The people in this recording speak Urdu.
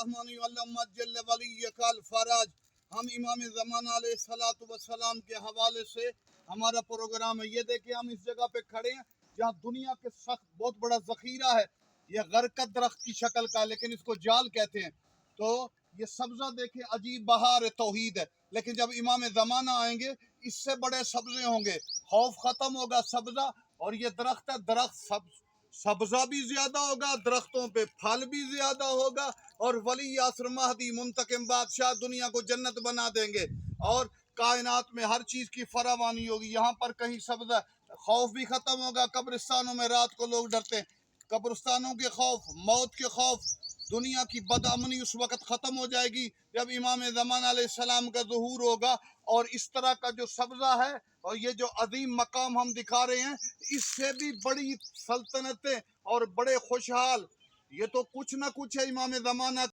الرحمن علمت جل ولی کال فراج. ہم امام زمانہ علیہ الصلوۃ والسلام کے حوالے سے ہمارا پروگرام ہے. یہ دیکھیں ہم اس جگہ پہ کھڑے ہیں جہاں دنیا کے سخت بہت بڑا ذخیرہ ہے. یہ غرقت درخت کی شکل کا، لیکن اس کو جال کہتے ہیں. تو یہ سبزہ دیکھیں عجیب بہار توحید ہے. لیکن جب امام زمانہ آئیں گے اس سے بڑے سبزے ہوں گے. خوف ختم ہوگا، سبزہ. اور یہ درخت ہے، درخت سبزہ بھی زیادہ ہوگا، درختوں پہ پھل بھی زیادہ ہوگا. اور ولی عصر مہدی منتقم بادشاہ دنیا کو جنت بنا دیں گے. اور کائنات میں ہر چیز کی فراوانی ہوگی. یہاں پر کہیں سبزہ، خوف بھی ختم ہوگا. قبرستانوں میں رات کو لوگ ڈرتے ہیں، قبرستانوں کے خوف، موت کے خوف، دنیا کی بدامنی اس وقت ختم ہو جائے گی جب امام زمانہ علیہ السلام کا ظہور ہوگا. اور اس طرح کا جو سبزہ ہے اور یہ جو عظیم مقام ہم دکھا رہے ہیں، اس سے بھی بڑی سلطنتیں اور بڑے خوشحال، یہ تو کچھ نہ کچھ ہے امام زمانہ